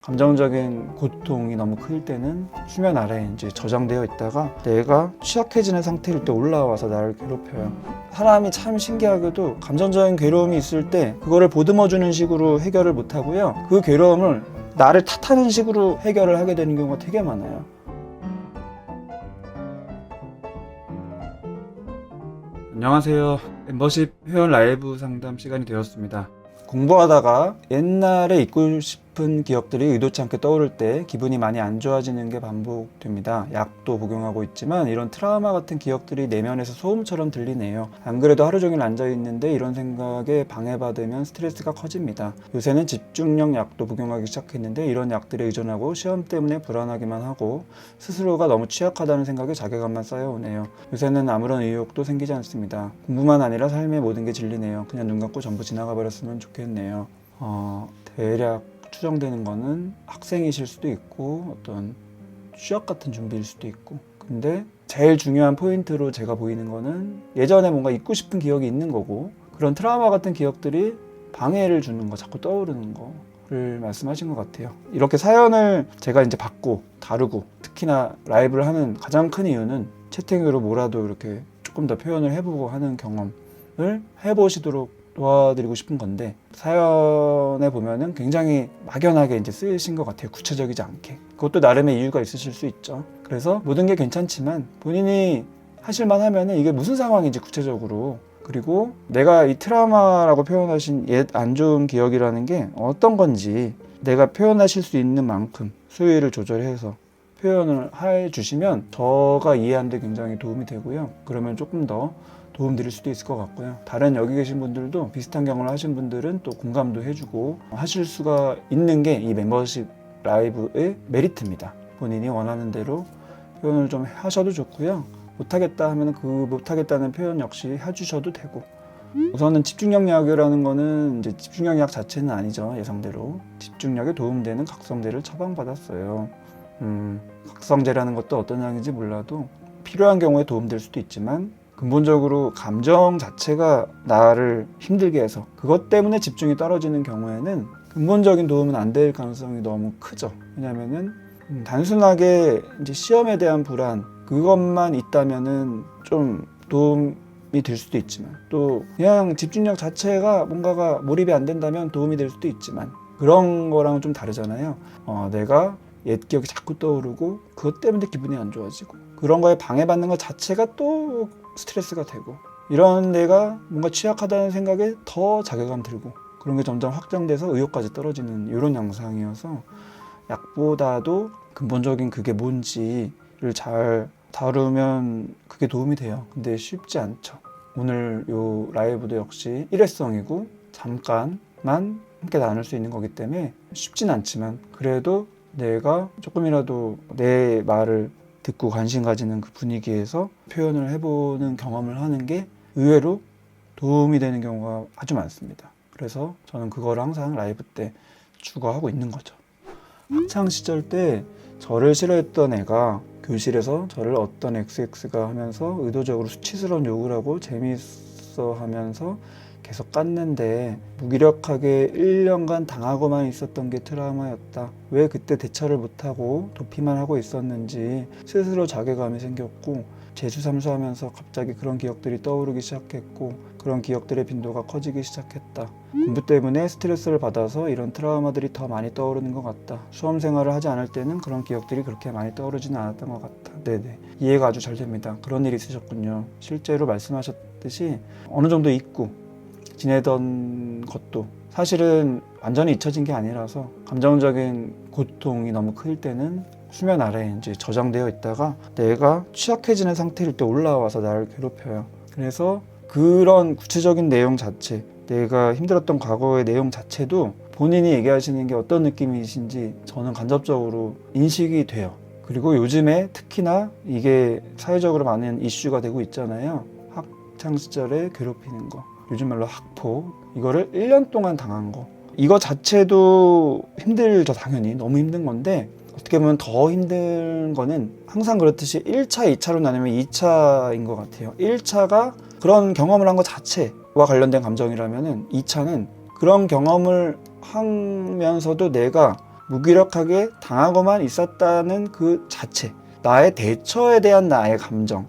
감정적인 고통이 너무 클 때는 수면 아래에 이제 저장되어 있다가 내가 취약해지는 상태일 때 올라와서 나를 괴롭혀요. 사람이 참 신기하게도 감정적인 괴로움이 있을 때 그거를 보듬어주는 식으로 해결을 못 하고요. 그 괴로움을 나를 탓하는 식으로 해결을 하게 되는 경우가 되게 많아요. 안녕하세요. 멤버십 회원 라이브 상담 시간이 되었습니다. 공부하다가 옛날에 잊고 싶은 기억들이 의도치 않게 떠오를 때 기분이 많이 안 좋아지는 게 반복됩니다. 약도 복용하고 있지만 이런 트라우마 같은 기억들이 내면에서 소음처럼 들리네요. 안 그래도 하루 종일 앉아있는데 이런 생각에 방해받으면 스트레스가 커집니다. 요새는 집중력 약도 복용하기 시작했는데 이런 약들에 의존하고 시험 때문에 불안하기만 하고 스스로가 너무 취약하다는 생각에 자괴감만 쌓여오네요. 요새는 아무런 의욕도 생기지 않습니다. 공부만 아니라 삶의 모든 게 질리네요. 그냥 눈 감고 전부 지나가 버렸으면 좋겠네요. 대략 추정되는 거는 학생이실 수도 있고 어떤 취업 같은 준비일 수도 있고, 근데 제일 중요한 포인트로 제가 보이는 거는 예전에 뭔가 잊고 싶은 기억이 있는 거고 그런 트라우마 같은 기억들이 방해를 주는 거, 자꾸 떠오르는 거를 말씀하신 것 같아요. 이렇게 사연을 제가 이제 받고 다루고 특히나 라이브를 하는 가장 큰 이유는 채팅으로 뭐라도 이렇게 조금 더 표현을 해보고 하는 경험을 해보시도록 도와드리고 싶은 건데, 사연에 보면은 굉장히 막연하게 이제 쓰신 것 같아요. 구체적이지 않게. 그것도 나름의 이유가 있으실 수 있죠. 그래서 모든 게 괜찮지만 본인이 하실만 하면은 이게 무슨 상황인지 구체적으로, 그리고 내가 이 트라우마라고 표현하신 옛 안 좋은 기억이라는 게 어떤 건지 내가 표현하실 수 있는 만큼 수위를 조절해서 표현을 해 주시면 저가 이해하는 데 굉장히 도움이 되고요. 그러면 조금 더 도움 드릴 수도 있을 것 같고요. 다른 여기 계신 분들도 비슷한 경험을 하신 분들은 또 공감도 해주고 하실 수가 있는 게 이 멤버십 라이브의 메리트입니다. 본인이 원하는 대로 표현을 좀 하셔도 좋고요. 못하겠다 하면 그 못하겠다는 표현 역시 해주셔도 되고, 우선은 집중력 약이라는 거는 이제 집중력 약 자체는 아니죠. 예상대로 집중력에 도움되는 각성제를 처방받았어요. 각성제라는 것도 어떤 약인지 몰라도 필요한 경우에 도움될 수도 있지만 근본적으로 감정 자체가 나를 힘들게 해서 그것 때문에 집중이 떨어지는 경우에는 근본적인 도움은 안 될 가능성이 너무 크죠. 왜냐면은 단순하게 이제 시험에 대한 불안 그것만 있다면은 좀 도움이 될 수도 있지만, 또 그냥 집중력 자체가 뭔가가 몰입이 안 된다면 도움이 될 수도 있지만, 그런 거랑은 좀 다르잖아요. 내가 옛 기억이 자꾸 떠오르고 그것 때문에 기분이 안 좋아지고 그런 거에 방해받는 것 자체가 또 스트레스가 되고, 이런 내가 뭔가 취약하다는 생각에 더 자괴감 들고 그런 게 점점 확장돼서 의욕까지 떨어지는 이런 양상이어서 약보다도 근본적인 그게 뭔지를 잘 다루면 그게 도움이 돼요. 근데 쉽지 않죠. 오늘 요 라이브도 역시 일회성이고 잠깐만 함께 나눌 수 있는 거기 때문에 쉽진 않지만, 그래도 내가 조금이라도 내 말을 듣고 관심 가지는 그 분위기에서 표현을 해보는 경험을 하는 게 의외로 도움이 되는 경우가 아주 많습니다. 그래서 저는 그거를 항상 라이브 때 추구하고 있는 거죠. 학창 시절 때 저를 싫어했던 애가 교실에서 저를 어떤 XX가 하면서 의도적으로 수치스러운 욕을 하고 재미있어 하면서 계속 깠는데 무기력하게 1년간 당하고만 있었던 게 트라우마였다. 왜 그때 대처를 못하고 도피만 하고 있었는지 스스로 자괴감이 생겼고, 재수삼수하면서 갑자기 그런 기억들이 떠오르기 시작했고 그런 기억들의 빈도가 커지기 시작했다. 공부 때문에 스트레스를 받아서 이런 트라우마들이 더 많이 떠오르는 것 같다. 수험 생활을 하지 않을 때는 그런 기억들이 그렇게 많이 떠오르지는 않았던 것 같다. 네네, 이해가 아주 잘 됩니다. 그런 일이 있으셨군요. 실제로 말씀하셨듯이 어느 정도 잊고 지내던 것도 사실은 완전히 잊혀진 게 아니라서 감정적인 고통이 너무 클 때는 수면 아래에 이제 저장되어 있다가 내가 취약해지는 상태일 때 올라와서 나를 괴롭혀요. 그래서 그런 구체적인 내용 자체, 내가 힘들었던 과거의 내용 자체도 본인이 얘기하시는 게 어떤 느낌이신지 저는 간접적으로 인식이 돼요. 그리고 요즘에 특히나 이게 사회적으로 많은 이슈가 되고 있잖아요. 학창 시절에 괴롭히는 거, 요즘 말로 학폭, 이거를 1년 동안 당한 거, 이거 자체도 힘들죠. 당연히 너무 힘든 건데, 어떻게 보면 더 힘든 거는 항상 그렇듯이 1차, 2차로 나누면 2차인 것 같아요. 1차가 그런 경험을 한 것 자체와 관련된 감정이라면은 2차는 그런 경험을 하면서도 내가 무기력하게 당하고만 있었다는 그 자체, 나의 대처에 대한 나의 감정이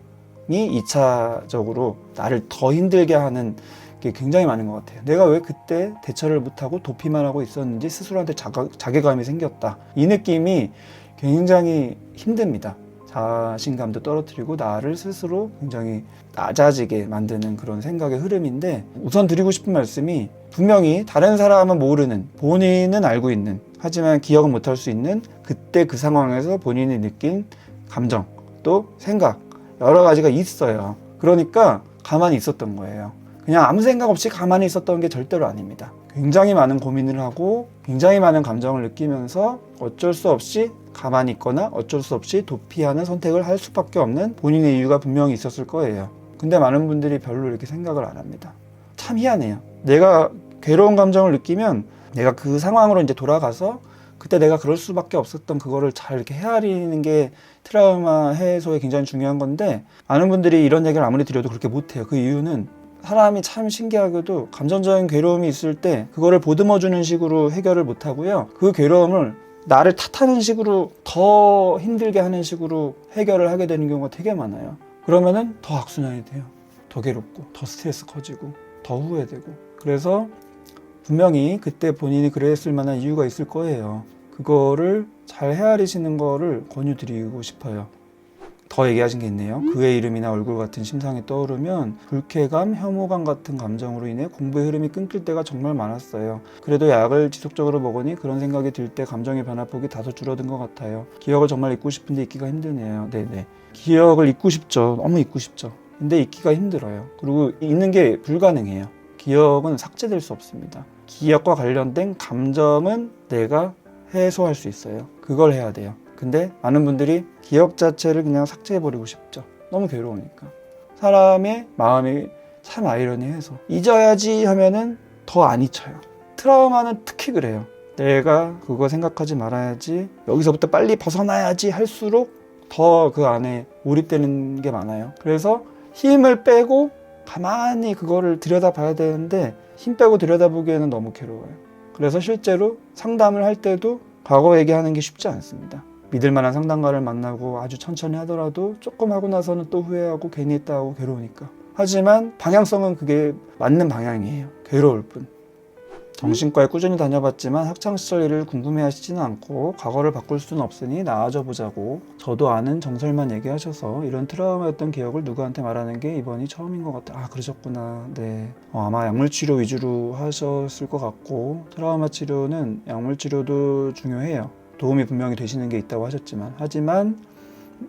2차적으로 나를 더 힘들게 하는 게 굉장히 많은 것 같아요. 내가 왜 그때 대처를 못하고 도피만 하고 있었는지 스스로한테 자괴감이 생겼다. 이 느낌이 굉장히 힘듭니다. 자신감도 떨어뜨리고 나를 스스로 굉장히 낮아지게 만드는 그런 생각의 흐름인데, 우선 드리고 싶은 말씀이, 분명히 다른 사람은 모르는, 본인은 알고 있는, 하지만 기억은 못할 수 있는 그때 그 상황에서 본인이 느낀 감정, 또 생각, 여러 가지가 있어요. 그러니까 가만히 있었던 거예요. 그냥 아무 생각 없이 가만히 있었던 게 절대로 아닙니다. 굉장히 많은 고민을 하고 굉장히 많은 감정을 느끼면서 어쩔 수 없이 가만히 있거나 어쩔 수 없이 도피하는 선택을 할 수밖에 없는 본인의 이유가 분명히 있었을 거예요. 근데 많은 분들이 별로 이렇게 생각을 안 합니다. 참 희한해요. 내가 괴로운 감정을 느끼면 내가 그 상황으로 이제 돌아가서 그때 내가 그럴 수밖에 없었던 그거를 잘 이렇게 헤아리는 게 트라우마 해소에 굉장히 중요한 건데, 많은 분들이 이런 얘기를 아무리 드려도 그렇게 못해요. 그 이유는 사람이 참 신기하게도 감정적인 괴로움이 있을 때 그거를 보듬어주는 식으로 해결을 못하고요, 그 괴로움을 나를 탓하는 식으로 더 힘들게 하는 식으로 해결을 하게 되는 경우가 되게 많아요. 그러면은 더 악순환이 돼요. 더 괴롭고 더 스트레스 커지고 더 후회되고. 그래서 분명히 그때 본인이 그랬을 만한 이유가 있을 거예요. 그거를 잘 헤아리시는 거를 권유드리고 싶어요. 더 얘기하신 게 있네요. 그의 이름이나 얼굴 같은 심상이 떠오르면 불쾌감, 혐오감 같은 감정으로 인해 공부의 흐름이 끊길 때가 정말 많았어요. 그래도 약을 지속적으로 먹으니 그런 생각이 들 때 감정의 변화폭이 다소 줄어든 것 같아요. 기억을 정말 잊고 싶은데 잊기가 힘드네요. 네네. 기억을 잊고 싶죠. 너무 잊고 싶죠. 근데 잊기가 힘들어요. 그리고 잊는 게 불가능해요. 기억은 삭제될 수 없습니다. 기억과 관련된 감정은 내가 해소할 수 있어요. 그걸 해야 돼요. 근데 많은 분들이 기억 자체를 그냥 삭제해버리고 싶죠. 너무 괴로우니까. 사람의 마음이 참 아이러니해서 잊어야지 하면은 더 안 잊혀요. 트라우마는 특히 그래요. 내가 그거 생각하지 말아야지, 여기서부터 빨리 벗어나야지 할수록 더 그 안에 몰입되는 게 많아요. 그래서 힘을 빼고 가만히 그거를 들여다봐야 되는데 힘 빼고 들여다보기에는 너무 괴로워요. 그래서 실제로 상담을 할 때도 과거 얘기하는 게 쉽지 않습니다. 믿을 만한 상담가를 만나고 아주 천천히 하더라도 조금 하고 나서는 또 후회하고 괜히 했다 하고 괴로우니까. 하지만 방향성은 그게 맞는 방향이에요. 괴로울 뿐. 정신과에 꾸준히 다녀봤지만 학창시절 일을 궁금해하시지는 않고 과거를 바꿀 수는 없으니 나아져 보자고 저도 아는 정설만 얘기하셔서 이런 트라우마였던 기억을 누구한테 말하는 게 이번이 처음인 것 같아요. 아, 그러셨구나. 네. 아마 약물치료 위주로 하셨을 것 같고, 트라우마 치료는 약물치료도 중요해요. 도움이 분명히 되시는 게 있다고 하셨지만, 하지만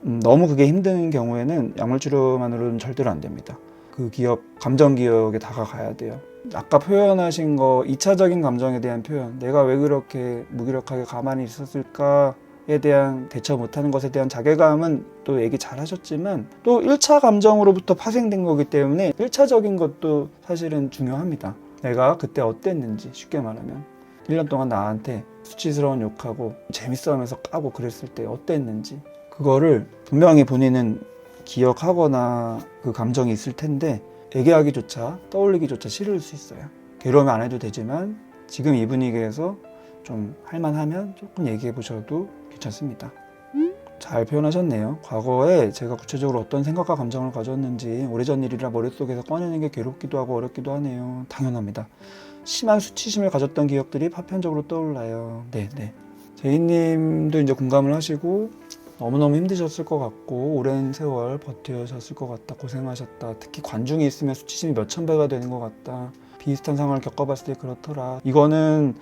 너무 그게 힘든 경우에는 약물치료만으로는 절대로 안 됩니다. 그 기억, 감정 기억에 다가가야 돼요. 아까 표현하신 거 2차적인 감정에 대한 표현, 내가 왜 그렇게 무기력하게 가만히 있었을까에 대한 대처 못하는 것에 대한 자괴감은 또 얘기 잘 하셨지만, 또 1차 감정으로부터 파생된 거기 때문에 1차적인 것도 사실은 중요합니다. 내가 그때 어땠는지, 쉽게 말하면 1년 동안 나한테 수치스러운 욕하고 재밌어 하면서 까고 그랬을 때 어땠는지, 그거를 분명히 본인은 기억하거나 그 감정이 있을 텐데 얘기하기조차, 떠올리기조차 싫을 수 있어요. 괴로우면 안 해도 되지만 지금 이 분위기에서 좀 할만하면 조금 얘기해 보셔도 괜찮습니다. 잘 표현하셨네요. 과거에 제가 구체적으로 어떤 생각과 감정을 가졌는지 오래전 일이라 머릿속에서 꺼내는 게 괴롭기도 하고 어렵기도 하네요. 당연합니다. 심한 수치심을 가졌던 기억들이 파편적으로 떠올라요. 네네. 제이님도 이제 공감을 하시고 너무너무 힘드셨을 것 같고 오랜 세월 버텨셨을 것 같다. 고생하셨다. 특히 관중이 있으면 수치심이 몇천 배가 되는 것 같다. 비슷한 상황을 겪어봤을 때 그렇더라. 이거는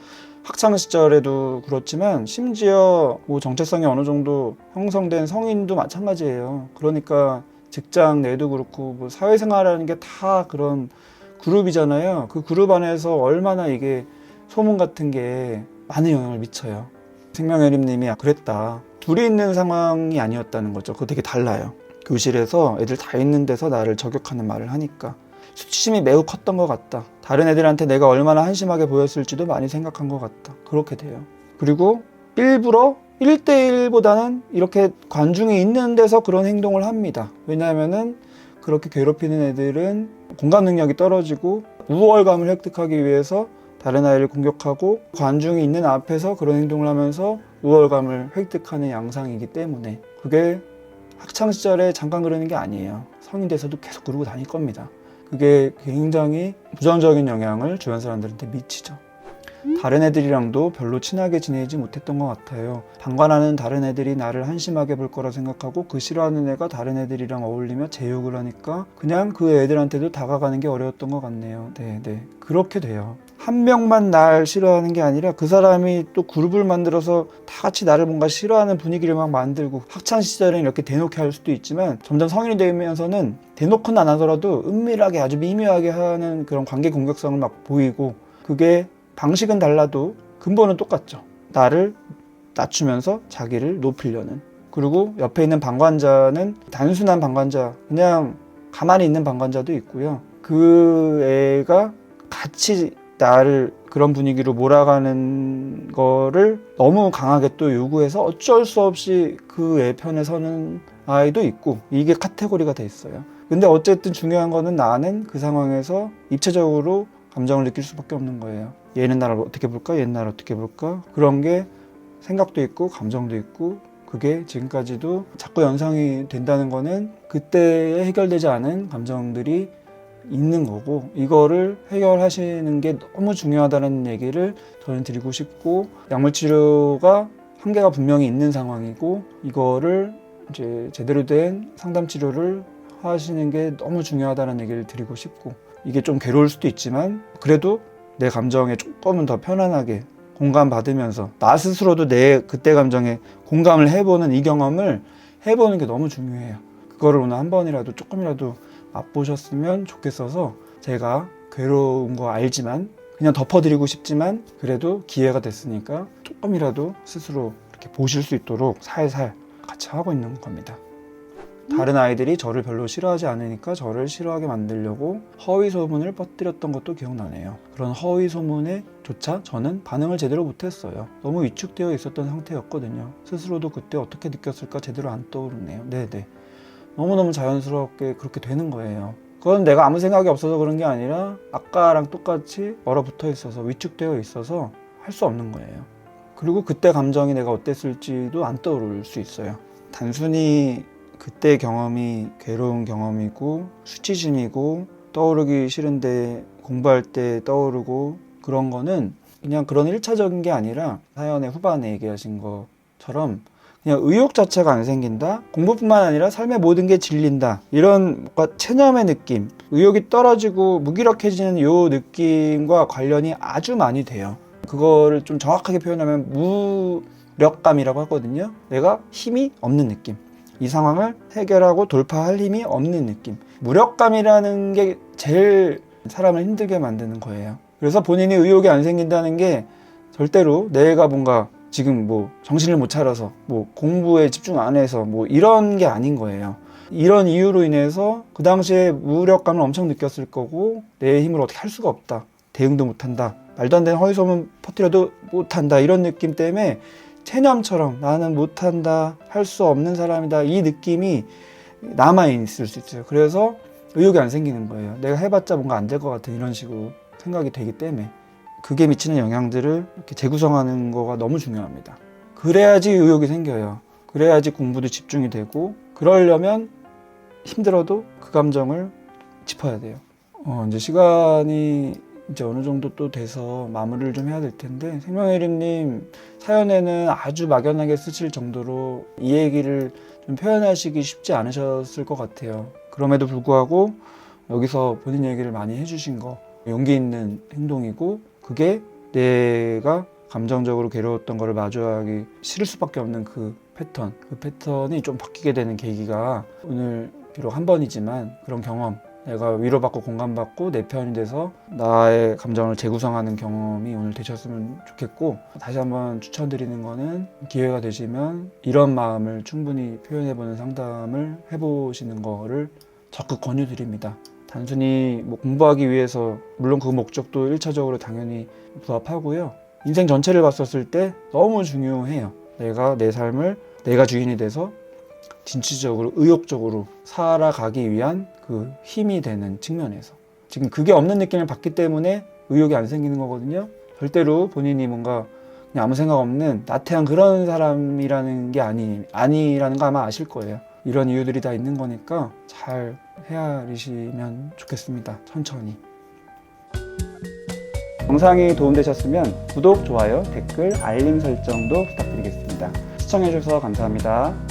학창 시절에도 그렇지만 심지어 뭐 정체성이 어느 정도 형성된 성인도 마찬가지예요. 그러니까 직장 내도 그렇고 뭐 사회생활하는 게 다 그런 그룹이잖아요. 그 그룹 안에서 얼마나 이게 소문 같은 게 많은 영향을 미쳐요. 생명의림님이 그랬다. 둘이 있는 상황이 아니었다는 거죠. 그거 되게 달라요. 교실에서 애들 다 있는 데서 나를 저격하는 말을 하니까 수치심이 매우 컸던 것 같다. 다른 애들한테 내가 얼마나 한심하게 보였을지도 많이 생각한 것 같다. 그렇게 돼요. 그리고 일부러 1대1보다는 이렇게 관중이 있는 데서 그런 행동을 합니다. 왜냐하면은 그렇게 괴롭히는 애들은 공감 능력이 떨어지고 우월감을 획득하기 위해서 다른 아이를 공격하고 관중이 있는 앞에서 그런 행동을 하면서 우월감을 획득하는 양상이기 때문에 그게 학창시절에 잠깐 그러는 게 아니에요. 성인 돼서도 계속 그러고 다닐 겁니다. 그게 굉장히 부정적인 영향을 주변 사람들한테 미치죠. 다른 애들이랑도 별로 친하게 지내지 못했던 것 같아요. 방관하는 다른 애들이 나를 한심하게 볼 거라 생각하고 그 싫어하는 애가 다른 애들이랑 어울리며 제욕을 하니까 그냥 그 애들한테도 다가가는 게 어려웠던 것 같네요. 네. 그렇게 돼요. 한 명만 날 싫어하는 게 아니라 그 사람이 또 그룹을 만들어서 다 같이 나를 뭔가 싫어하는 분위기를 막 만들고 학창시절에는 이렇게 대놓게 할 수도 있지만 점점 성인이 되면서는 대놓고는 안 하더라도 은밀하게 아주 미묘하게 하는 그런 관계 공격성을 막 보이고 그게 방식은 달라도 근본은 똑같죠. 나를 낮추면서 자기를 높이려는. 그리고 옆에 있는 방관자는 단순한 방관자, 그냥 가만히 있는 방관자도 있고요. 그 애가 같이 나를 그런 분위기로 몰아가는 거를 너무 강하게 또 요구해서 어쩔 수 없이 그 애 편에 서는 아이도 있고 이게 카테고리가 돼 있어요. 근데 어쨌든 중요한 거는 나는 그 상황에서 입체적으로 감정을 느낄 수밖에 없는 거예요. 얘는 나를 어떻게 볼까? 얘는 나를 어떻게 볼까? 그런 게 생각도 있고 감정도 있고 그게 지금까지도 자꾸 연상이 된다는 거는 그때에 해결되지 않은 감정들이 있는 거고 이거를 해결하시는 게 너무 중요하다는 얘기를 저는 드리고 싶고 약물 치료가 한계가 분명히 있는 상황이고 이거를 이제 제대로 된 상담 치료를 하시는 게 너무 중요하다는 얘기를 드리고 싶고 이게 좀 괴로울 수도 있지만 그래도 내 감정에 조금은 더 편안하게 공감받으면서 나 스스로도 내 그때 감정에 공감을 해보는 이 경험을 해보는 게 너무 중요해요. 그거를 오늘 한 번이라도 조금이라도 맛보셨으면 좋겠어서 제가 괴로운 거 알지만 그냥 덮어드리고 싶지만 그래도 기회가 됐으니까 조금이라도 스스로 이렇게 보실 수 있도록 살살 같이 하고 있는 겁니다. 다른 아이들이 저를 별로 싫어하지 않으니까 저를 싫어하게 만들려고 허위 소문을 퍼뜨렸던 것도 기억나네요. 그런 허위 소문에 조차 저는 반응을 제대로 못했어요. 너무 위축되어 있었던 상태였거든요. 스스로도 그때 어떻게 느꼈을까 제대로 안 떠오르네요. 네네. 너무너무 자연스럽게 그렇게 되는 거예요. 그건 내가 아무 생각이 없어서 그런 게 아니라 아까랑 똑같이 얼어붙어 있어서 위축되어 있어서 할 수 없는 거예요. 그리고 그때 감정이 내가 어땠을지도 안 떠오를 수 있어요. 단순히 그때 경험이 괴로운 경험이고 수치심이고 떠오르기 싫은데 공부할 때 떠오르고 그런 거는 그냥 그런 1차적인 게 아니라 사연의 후반에 얘기하신 것처럼 그냥 의욕 자체가 안 생긴다? 공부뿐만 아니라 삶의 모든 게 질린다. 이런 뭔가 체념의 느낌, 의욕이 떨어지고 무기력해지는 이 느낌과 관련이 아주 많이 돼요. 그거를 좀 정확하게 표현하면 무력감이라고 하거든요. 내가 힘이 없는 느낌. 이 상황을 해결하고 돌파할 힘이 없는 느낌. 무력감이라는 게 제일 사람을 힘들게 만드는 거예요. 그래서 본인이 의욕이 안 생긴다는 게 절대로 내가 뭔가 지금 뭐 정신을 못 차려서 뭐 공부에 집중 안 해서 뭐 이런 게 아닌 거예요. 이런 이유로 인해서 그 당시에 무력감을 엄청 느꼈을 거고 내 힘으로 어떻게 할 수가 없다. 대응도 못 한다. 말도 안 되는 허위소문 퍼뜨려도 못 한다. 이런 느낌 때문에 체념처럼 나는 못한다, 할 수 없는 사람이다 이 느낌이 남아있을 수 있어요. 그래서 의욕이 안 생기는 거예요. 내가 해봤자 뭔가 안 될 것 같아 이런 식으로 생각이 되기 때문에 그게 미치는 영향들을 이렇게 재구성하는 거가 너무 중요합니다. 그래야지 의욕이 생겨요. 그래야지 공부도 집중이 되고 그러려면 힘들어도 그 감정을 짚어야 돼요. 이제 시간이 이제 어느 정도 또 돼서 마무리를 좀 해야 될 텐데 생명의림님 사연에는 아주 막연하게 쓰실 정도로 이 얘기를 좀 표현하시기 쉽지 않으셨을 것 같아요. 그럼에도 불구하고 여기서 본인 얘기를 많이 해주신 거 용기 있는 행동이고 그게 내가 감정적으로 괴로웠던 거를 마주하기 싫을 수밖에 없는 그 패턴이 좀 바뀌게 되는 계기가 오늘 비록 한 번이지만 그런 경험 내가 위로받고 공감받고 내 편이 돼서 나의 감정을 재구성하는 경험이 오늘 되셨으면 좋겠고 다시 한번 추천드리는 거는 기회가 되시면 이런 마음을 충분히 표현해보는 상담을 해보시는 거를 적극 권유드립니다. 단순히 뭐 공부하기 위해서 물론 그 목적도 1차적으로 당연히 부합하고요. 인생 전체를 봤었을 때 너무 중요해요. 내가 내 삶을 내가 주인이 돼서 진취적으로 의욕적으로 살아가기 위한 그 힘이 되는 측면에서 지금 그게 없는 느낌을 받기 때문에 의욕이 안 생기는 거거든요. 절대로 본인이 뭔가 그냥 아무 생각 없는 나태한 그런 사람이라는 게 아니라는 거 아마 아실 거예요. 이런 이유들이 다 있는 거니까 잘 헤아리시면 좋겠습니다. 천천히. 영상이 도움되셨으면 구독, 좋아요, 댓글, 알림 설정도 부탁드리겠습니다. 시청해주셔서 감사합니다.